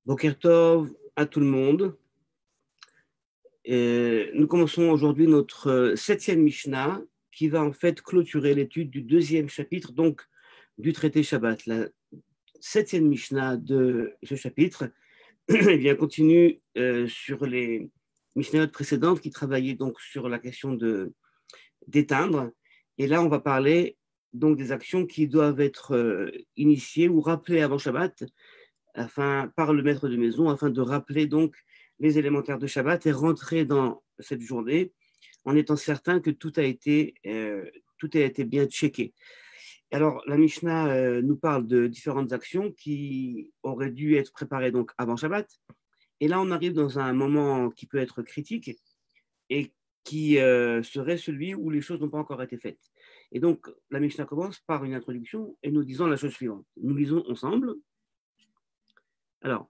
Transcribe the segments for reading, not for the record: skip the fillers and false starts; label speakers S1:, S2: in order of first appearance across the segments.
S1: Boker Tov à tout le monde. Nous commençons aujourd'hui notre septième Mishnah qui va en fait clôturer l'étude du deuxième chapitre donc du traité Shabbat. La septième Mishnah de ce chapitre eh bien, continue sur les Mishnahs précédentes qui travaillaient donc sur la question d'éteindre. Et là, on va parler donc des actions qui doivent être initiées ou rappelées avant Shabbat par le maître de maison, afin de rappeler donc les élémentaires de Shabbat et rentrer dans cette journée en étant certain que tout a été bien checké. Alors, la Mishnah nous parle de différentes actions qui auraient dû être préparées donc avant Shabbat. Et là, on arrive dans un moment qui peut être critique et qui serait celui où les choses n'ont pas encore été faites. Et donc, la Mishnah commence par une introduction et nous disons la chose suivante. Nous lisons ensemble. Alors,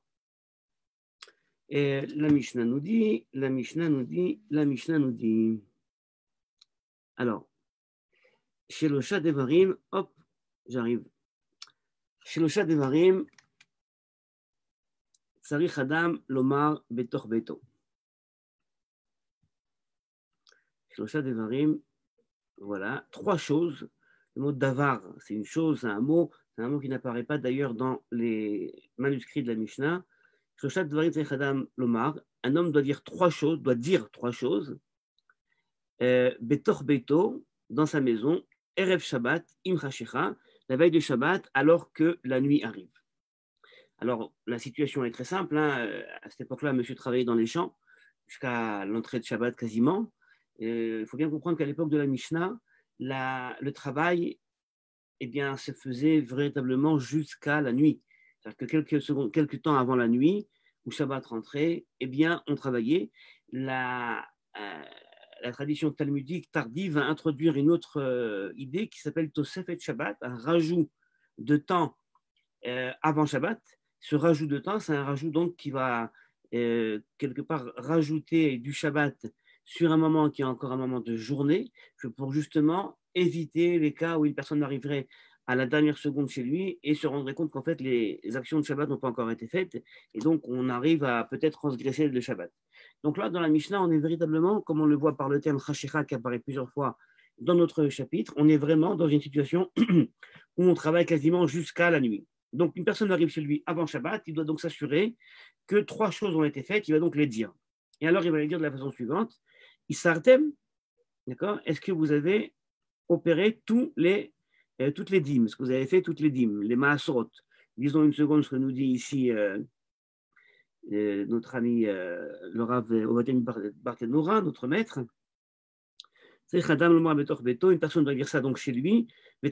S1: la Mishnah nous dit. Alors, Shelosha Devarim, hop, j'arrive. Shelosha Devarim, Tzarich Adam Lomar Betor Beto. Shelosha Devarim, voilà, trois choses. Le mot davar, c'est une chose, c'est un mot qui n'apparaît pas d'ailleurs dans les manuscrits de la Mishnah. Shelosha Devarim Tzarich Adam Lomar, un homme doit dire trois choses. Betor Beto, dans sa maison, Erev Shabbat, Im Chashecha, la veille de Shabbat, alors que la nuit arrive. Alors, la situation est très simple. À cette époque-là, monsieur travaillait dans les champs jusqu'à l'entrée de Shabbat quasiment. Il faut bien comprendre qu'à l'époque de la Mishnah, le travail se faisait véritablement jusqu'à la nuit. C'est-à-dire que quelques temps avant la nuit, où Shabbat rentrait, on travaillait. La tradition talmudique tardive va introduire une autre idée qui s'appelle Tosefet Shabbat, un rajout de temps avant Shabbat. Ce rajout de temps, c'est un rajout donc qui va quelque part rajouter du Shabbat sur un moment qui est encore un moment de journée, pour justement éviter les cas où une personne arriverait à la dernière seconde chez lui et se rendrait compte qu'en fait les actions de Shabbat n'ont pas encore été faites et donc on arrive à peut-être transgresser le Shabbat. Donc là, dans la Mishnah, on est véritablement, comme on le voit par le terme Chashecha qui apparaît plusieurs fois dans notre chapitre, on est vraiment dans une situation où on travaille quasiment jusqu'à la nuit. Donc une personne arrive chez lui avant Shabbat, il doit donc s'assurer que trois choses ont été faites, il va donc les dire. Et alors il va les dire de la façon suivante. Isartem, d'accord? Est-ce que vous avez opéré toutes les dîmes? Est-ce que vous avez fait toutes les dîmes, les maasrot? Disons une seconde ce que nous dit ici notre ami le Rav Ovadim Barthénora, notre maître. C'est Chadam Lomar Betor Beto, une personne doit dire ça donc chez lui, et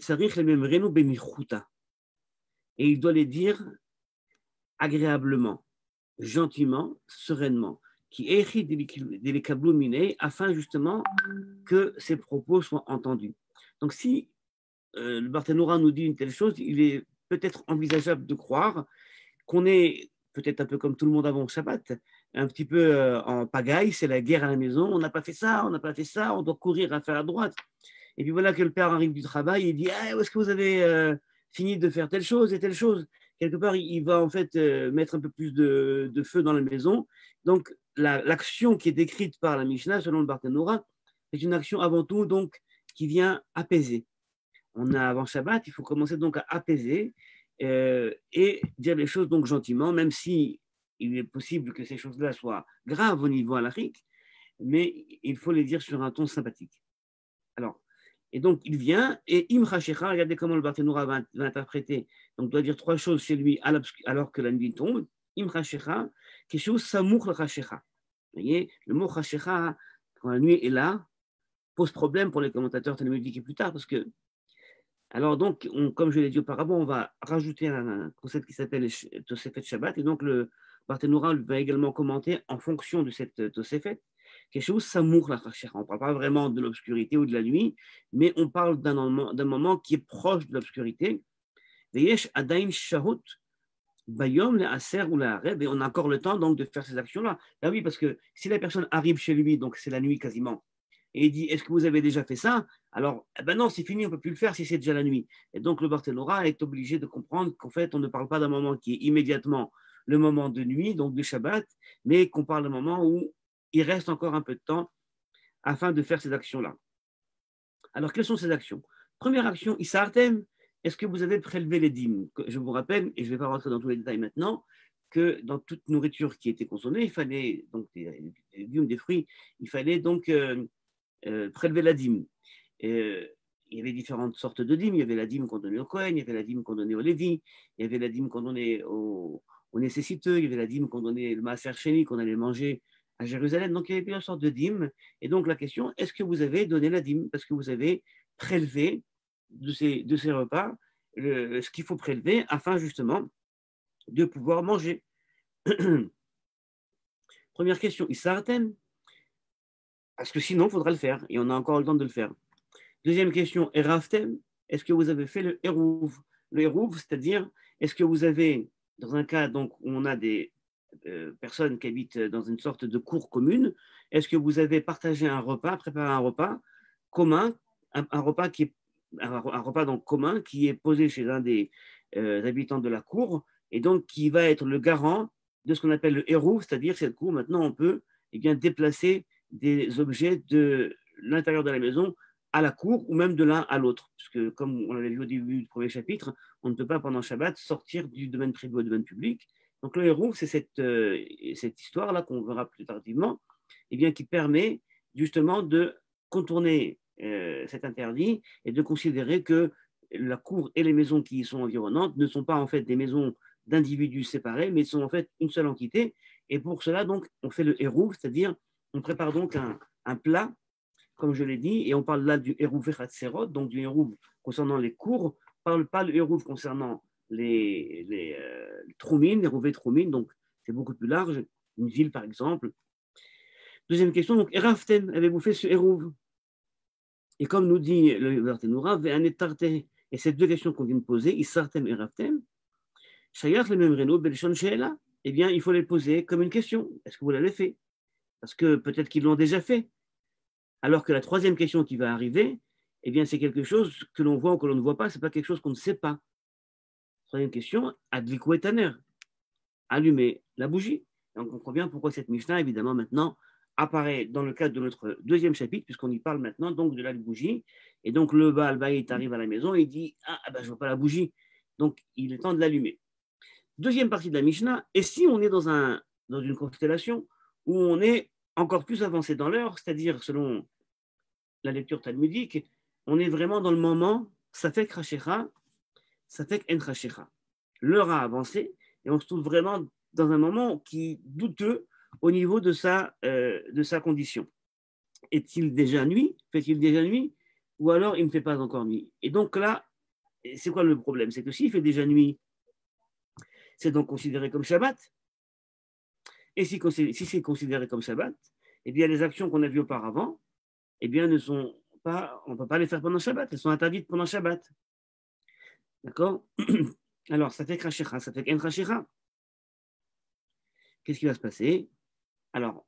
S1: il doit les dire agréablement, gentiment, sereinement, qui écrit des kabloumine afin justement que ses propos soient entendus. Donc si le Barthénora nous dit une telle chose, il est peut-être envisageable de croire qu'on est peut-être un peu comme tout le monde avant Shabbat, un petit peu en pagaille, c'est la guerre à la maison, on n'a pas fait ça, on doit courir à faire à droite. Et puis voilà que le père arrive du travail, il dit où est-ce que vous avez fini de faire telle chose et telle chose? Quelque part, il va en fait mettre un peu plus de feu dans la maison. Donc, l'action qui est décrite par la Mishnah, selon le Barthénora, c'est une action avant tout donc, qui vient apaiser. On a avant Shabbat, il faut commencer donc à apaiser et dire les choses donc gentiment, même si il est possible que ces choses-là soient graves au niveau halachique, mais il faut les dire sur un ton sympathique. Alors, et donc il vient et Im Chashecha, regardez comment le Barthénora va interpréter, donc doit dire trois choses chez lui alors que la nuit tombe. Im Chashecha, quelque chose samour le Chashecha. Vous voyez, le mot Chashecha, quand la nuit est là, pose problème pour les commentateurs talmudiques et plus tard, parce que alors donc, comme je l'ai dit auparavant, on va rajouter un concept qui s'appelle Tosefet Shabbat, et donc le Barthénora va également commenter en fonction de cette Tosefet, quelque chose samour la Chashecha. On ne parle pas vraiment de l'obscurité ou de la nuit, mais on parle d'un moment qui est proche de l'obscurité. Veyesh Adaim Shahut Bayom le Aser ou la Areb, et on a encore le temps donc de faire ces actions-là. Là oui, parce que si la personne arrive chez lui, donc c'est la nuit quasiment, et il dit est-ce que vous avez déjà fait ça? Alors, non, c'est fini, on ne peut plus le faire si c'est déjà la nuit. Et donc le Barthénora est obligé de comprendre qu'en fait, on ne parle pas d'un moment qui est immédiatement le moment de nuit, donc de Shabbat, mais qu'on parle d'un moment où il reste encore un peu de temps afin de faire ces actions-là. Alors, quelles sont ces actions? Première action, Issartem, est-ce que vous avez prélevé les dîmes? Je vous rappelle, et je ne vais pas rentrer dans tous les détails maintenant, que dans toute nourriture qui était consommée, il fallait, donc des légumes, des fruits, il fallait donc prélever la dîme. Il y avait différentes sortes de dîmes. Il y avait la dîme qu'on donnait au Kohen, il y avait la dîme qu'on donnait au Lévi, il y avait la dîme qu'on donnait aux nécessiteux, il y avait la dîme qu'on donnait le Maaser Sheni, qu'on allait manger à Jérusalem. Donc il y avait plusieurs sortes de dîmes. Et donc la question, est-ce que vous avez donné la dîme? Parce que vous avez prélevé de ces repas ce qu'il faut prélever afin justement de pouvoir manger. Première question, Issartem? Parce que sinon, il faudra le faire. Et on a encore le temps de le faire. Deuxième question, Eraftem, est-ce que vous avez fait le Erouv? Le Erouv, c'est-à-dire, est-ce que vous avez, dans un cas donc, où on a des personnes qui habitent dans une sorte de cour commune, est-ce que vous avez partagé un repas, préparé un repas commun, un repas qui est un repas donc commun qui est posé chez un des habitants de la cour et donc qui va être le garant de ce qu'on appelle le Erouv, c'est-à-dire cette cour, maintenant on peut bien, déplacer des objets de l'intérieur de la maison à la cour ou même de l'un à l'autre. Parce que, comme on l'avait vu au début du premier chapitre, on ne peut pas pendant Shabbat sortir du domaine privé au domaine public. Donc le Hérouv, c'est cette histoire-là qu'on verra plus tardivement, et bien, qui permet justement de contourner cet interdit et de considérer que la cour et les maisons qui y sont environnantes ne sont pas en fait des maisons d'individus séparés, mais sont en fait une seule entité. Et pour cela, donc, on fait le Hérouv, c'est-à-dire on prépare donc un plat, comme je l'ai dit, et on parle là du Hérouv Hatserot, donc du Hérouv concernant les cours, on ne parle pas le Hérouv concernant les troumines, les rouvets troumines, donc c'est beaucoup plus large, une ville par exemple. Deuxième question, donc, Eraftem, avez-vous fait ce Hérouv? Et comme nous dit le Barthénoura, et ces deux questions qu'on vient de poser, Issartem, Eraftem, Shayach le Memreno, Belshon Sheela, eh bien, il faut les poser comme une question. Est-ce que vous l'avez fait? Parce que peut-être qu'ils l'ont déjà fait. Alors que la troisième question qui va arriver, eh bien, c'est quelque chose que l'on voit ou que l'on ne voit pas, ce n'est pas quelque chose qu'on ne sait pas. Troisième question, Adviku et Taner, allumer la bougie. Et on comprend bien pourquoi cette Mishnah, évidemment, maintenant, apparaît dans le cadre de notre deuxième chapitre, puisqu'on y parle maintenant donc de la bougie. Et donc, le Baal Bayit arrive à la maison et il dit ah ben, je ne vois pas la bougie. Donc, il est temps de l'allumer. Deuxième partie de la Mishnah, et si on est dans une constellation où on est encore plus avancé dans l'heure, c'est-à-dire selon la lecture talmudique, on est vraiment dans le moment, ça fait krashecha, ça fait enkrashecha. L'heure a avancé et on se trouve vraiment dans un moment qui est douteux au niveau de sa condition. Est-il déjà nuit? Fait-il déjà nuit? Ou alors il ne fait pas encore nuit? Et donc là, c'est quoi le problème? C'est que s'il fait déjà nuit, c'est donc considéré comme Shabbat. Et si c'est considéré comme Shabbat, eh bien les actions qu'on a vues auparavant, eh bien ne sont pas, on ne peut pas les faire pendant Shabbat, elles sont interdites pendant Shabbat. D'accord? Alors, ça fait krashecha, ça fait enkrashecha. Qu'est-ce qui va se passer? Alors,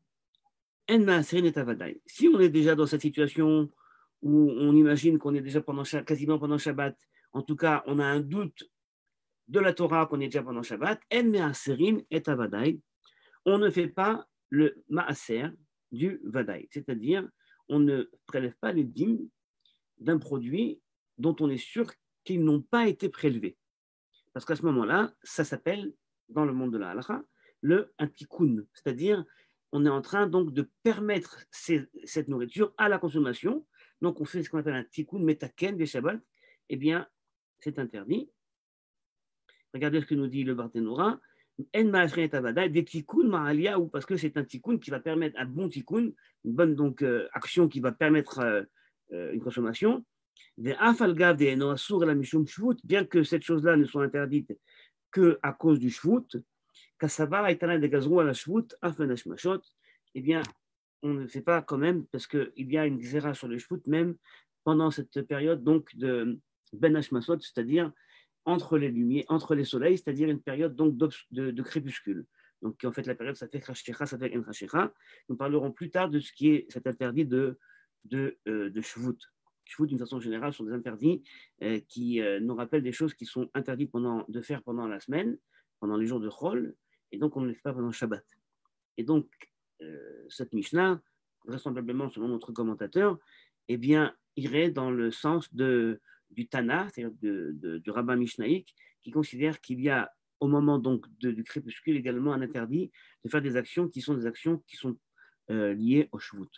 S1: en maaserin et avadai. Si on est déjà dans cette situation où on imagine qu'on est déjà quasiment pendant Shabbat, en tout cas, on a un doute de la Torah qu'on est déjà pendant Shabbat, en maaserin et avadai, on ne fait pas le maaser du vadaï, c'est-à-dire on ne prélève pas les dîmes d'un produit dont on est sûr qu'ils n'ont pas été prélevés. Parce qu'à ce moment-là, ça s'appelle, dans le monde de la halakha, un tikkun, c'est-à-dire on est en train donc de permettre cette nourriture à la consommation. Donc on fait ce qu'on appelle un tikkun metaken des Shabbat. Eh bien, c'est interdit. Regardez ce que nous dit le Barthénoura. En ma'ashrin tavada, des tikkun ma'alia, ou parce que c'est un tikkun qui va permettre un bon tikkun, une bonne donc action qui va permettre une consommation. Bien que cette chose-là ne soit interdite qu'à cause du shvut, eh bien, on ne fait pas quand même, parce qu'il y a une xéra sur le shvut, même pendant cette période donc de Ben Hashmasot, c'est-à-dire entre les lumières, entre les soleils, c'est-à-dire une période donc de crépuscule. Donc en fait, la période, ça fait krashecha, ça fait enkrashecha. Nous parlerons plus tard de ce qui est cet interdit de shvut. Shvut, d'une façon générale, sont des interdits qui nous rappellent des choses qui sont interdites de faire pendant la semaine, pendant les jours de Chol, et donc on ne le fait pas pendant Shabbat. Et donc, cette Mishnah, vraisemblablement selon notre commentateur, eh bien, irait dans le sens du Tana, c'est-à-dire du rabbin mishnahik, qui considère qu'il y a, au moment donc du crépuscule, également un interdit de faire des actions qui sont liées au Shvut.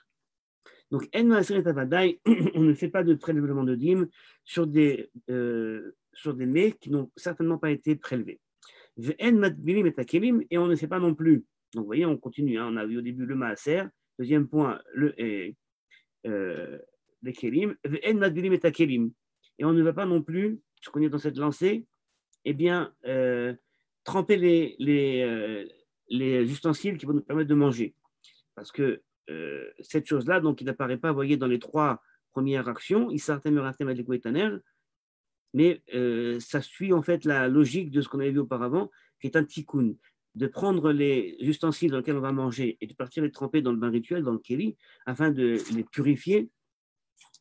S1: Donc, En Maaser et Avadai, on ne fait pas de prélèvement de dîmes sur des mets qui n'ont certainement pas été prélevés. Et on ne fait pas non plus. Donc, vous voyez, on continue. Hein, on a vu au début le Maaser. Deuxième point, les Kelim. Et on ne va pas non plus, ce qu'on est dans cette lancée, eh bien, tremper les ustensiles qui vont nous permettre de manger. Parce que cette chose-là, donc, il n'apparaît pas, vous voyez, dans les trois premières actions, mais ça suit en fait la logique de ce qu'on avait vu auparavant, qui est un tikkun, de prendre les ustensiles dans lesquels on va manger et de partir les tremper dans le bain rituel, dans le keli, afin de les purifier.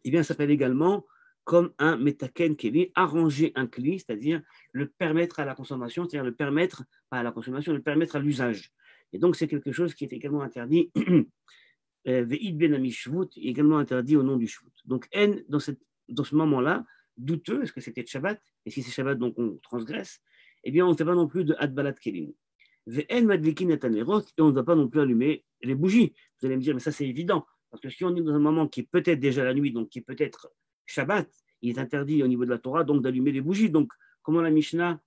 S1: Eh bien, ça s'appelle également comme un metaken keli, arranger un kli, c'est-à-dire le permettre à la consommation, c'est-à-dire le permettre, pas à la consommation, le permettre à l'usage. Et donc, c'est quelque chose qui est également interdit, ve'id ben amishvut, également interdit au nom du shvut. Donc, dans ce moment-là, douteux, est-ce que c'était Shabbat? Et si c'est Shabbat, donc on transgresse, eh bien, on ne fait pas non plus de Adbalat Kelim. Ve'en madlikin et anerot, et on ne va pas non plus allumer les bougies. Vous allez me dire, mais ça, c'est évident. Parce que si on est dans un moment qui est peut-être déjà la nuit, donc qui est peut-être Shabbat, il est interdit au niveau de la Torah, donc d'allumer les bougies. Donc, comment la Mishnah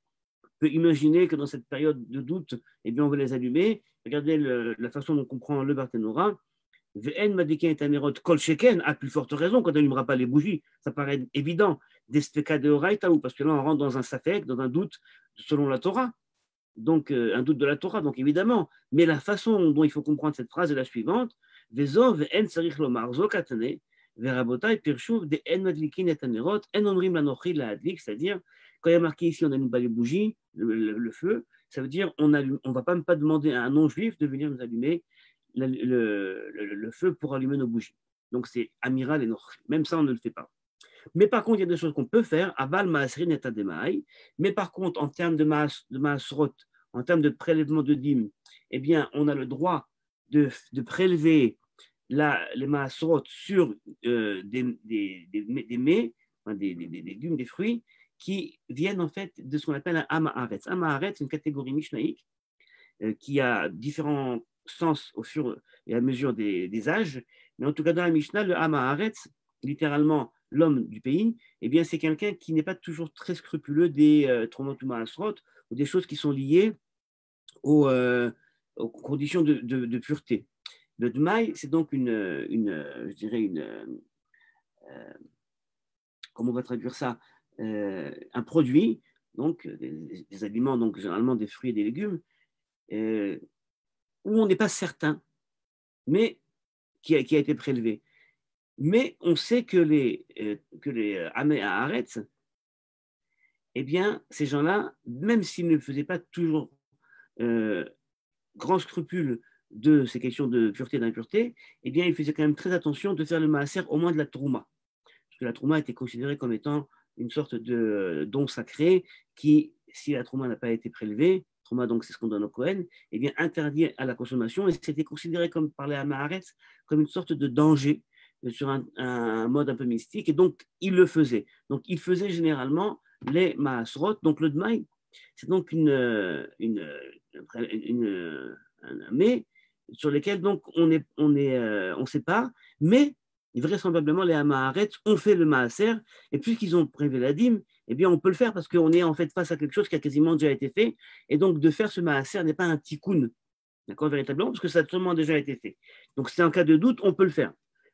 S1: peut imaginer que dans cette période de doute, eh bien, on va les allumer? Regardez la façon dont on comprend le Barthénora. Ve'en madlikin et anerot kol sheken, à plus forte raison, quand on n'allumera pas les bougies. Ça paraît évident. Despeka de oraita, parce que là, on rentre dans un safek, dans un doute selon la Torah. Donc, un doute de la Torah, donc évidemment. Mais la façon dont il faut comprendre cette phrase est la suivante. Vezo ve'en sarich lomar zo katane, ve'rabotai pirshuv de en madlikin et anerot, en omrim lanochi la adlik, c'est-à-dire, quand il y a marqué ici, on n'allume pas les bougies, le feu, ça veut dire, on ne va pas demander à un non-juif de venir nous allumer le feu pour allumer nos bougies. Donc, c'est amiral et nochi. Même ça, on ne le fait pas. Mais par contre, il y a des choses qu'on peut faire, aval maasrin et ademaï. Mais par contre, en termes de maasrot, en termes de prélèvement de dîmes, eh bien, on a le droit de prélever les maasrot sur des mets, enfin, des légumes, des fruits, qui viennent en fait de ce qu'on appelle un amaaretz. Amaaretz, c'est une catégorie mishnaïque qui a différents sens au fur et à mesure des âges. Mais en tout cas, dans la Mishnah, le amaaretz, littéralement l'homme du pays, eh bien, c'est quelqu'un qui n'est pas toujours très scrupuleux des traumatuma asrot ou des choses qui sont liées aux conditions de pureté. Le dmaï, c'est donc je dirais comment on va traduire ça, un produit, donc des aliments, donc généralement des fruits et des légumes, où on n'est pas certain, mais qui a été prélevé. Mais on sait que les Amé à Haaretz, eh bien, ces gens-là, même s'ils ne faisaient pas toujours grand scrupule de ces questions de pureté et d'impureté, eh bien, ils faisaient quand même très attention de faire le maaser au moins de la trouma. Parce que la trouma était considérée comme étant une sorte de don sacré qui, si la trouma n'a pas été prélevée, trouma donc c'est ce qu'on donne au Kohen, eh bien, interdit à la consommation et c'était considéré comme par les Haaretz comme une sorte de danger sur un mode un peu mystique, et donc il le faisait. Donc il faisait généralement les maasrot, donc le dmaï, c'est donc un mets sur lesquels donc on sait pas, mais vraisemblablement les Haaretz ont fait le maaser, et puisqu'ils ont prélevé la dîme, eh bien on peut le faire parce qu'on est en fait face à quelque chose qui a quasiment déjà été fait, et donc de faire ce maaser n'est pas un tikkun, d'accord, véritablement, parce que ça a sûrement déjà été fait. Donc c'est en cas de doute, on peut le faire.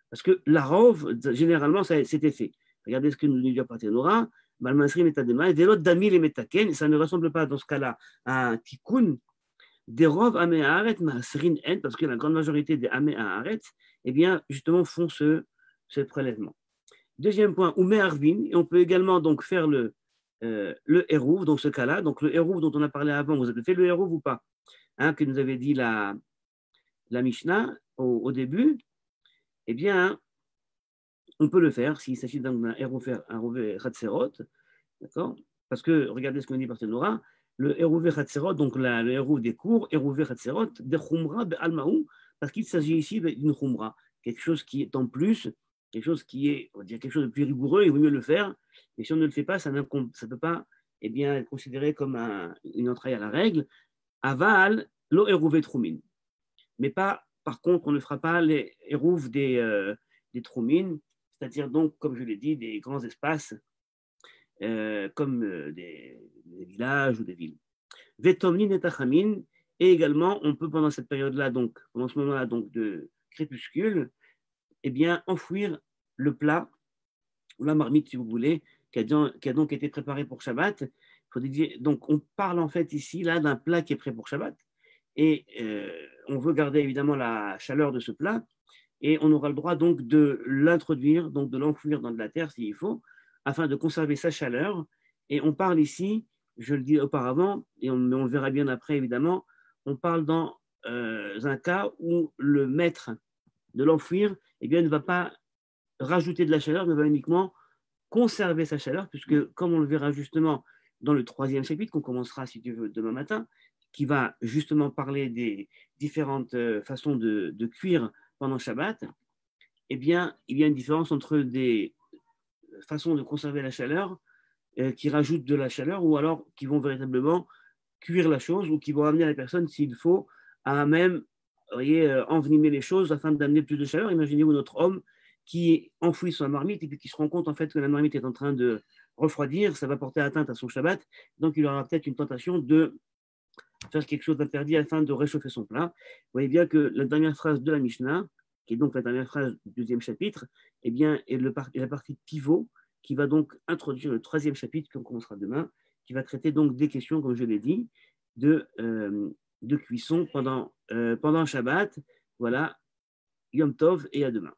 S1: Parce que la rove, généralement, c'était fait. Regardez ce que nous dit le Partenora. Balmansri metadema, et l'autre dami les metaken, ça ne ressemble pas dans ce cas-là à un tikkun. Des rov amé haaret masrin en, parce que la grande majorité des amé haaret, eh bien, justement, font ce prélèvement. Deuxième point, oumé arvin, et on peut également donc faire le hérouv dans ce cas-là. Donc le hérouv dont on a parlé avant, vous avez fait le hérouv ou pas, hein, que nous avait dit la Mishnah au début. Eh bien, on peut le faire s'il s'agit d'un hérouvé Hatserot, d'accord? Parce que, regardez ce que nous dit Partenora, le Hérouvé Hatzerot, donc le Hérouv des cours, Hérouvé Hatzerot, de Khumra Be'almaou, parce qu'il s'agit ici d'une Khumra, quelque chose qui est en plus, quelque chose qui est, on va dire, quelque chose de plus rigoureux, il vaut mieux le faire, mais si on ne le fait pas, ça ne peut pas eh bien, être considéré comme une entraille à la règle. Aval, lo Hérouvé Troumin. Mais pas, par contre, on ne fera pas les Hérouv des Troumines, c'est-à-dire donc, comme je l'ai dit, des grands espaces comme des villages ou des villes. Vetomnin et Tachamin, et également, on peut pendant cette période-là, donc pendant ce moment-là donc de crépuscule, eh bien, enfouir le plat ou la marmite, si vous voulez, qui a donc été préparé pour Shabbat. Donc, on parle en fait ici là d'un plat qui est prêt pour Shabbat, et on veut garder évidemment la chaleur de ce plat, et on aura le droit donc de l'introduire, donc de l'enfouir dans de la terre s'il faut, afin de conserver sa chaleur. Et on parle ici, je le dis auparavant, mais on le verra bien après évidemment, on parle dans un cas où le maître de l'enfouir eh bien, ne va pas rajouter de la chaleur, mais va uniquement conserver sa chaleur, puisque comme on le verra justement dans le 3e chapitre, qu'on commencera si tu veux demain matin, qui va justement parler des différentes façons de cuire pendant Shabbat, eh bien, il y a une différence entre des façons de conserver la chaleur qui rajoutent de la chaleur ou alors qui vont véritablement cuire la chose ou qui vont amener la personne, s'il faut, à même envenimer les choses afin d'amener plus de chaleur. Imaginez-vous notre homme qui enfouit sa marmite et puis qui se rend compte en fait que la marmite est en train de refroidir, ça va porter atteinte à son Shabbat, donc il aura peut-être une tentation de faire quelque chose d'interdit afin de réchauffer son plat. Vous voyez bien que la dernière phrase de la Mishnah, qui est donc la dernière phrase du 2e chapitre, eh bien, est la partie pivot qui va donc introduire le 3e chapitre qu'on commencera demain, qui va traiter donc des questions, comme je l'ai dit, de cuisson pendant Shabbat. Voilà, Yom Tov et à demain.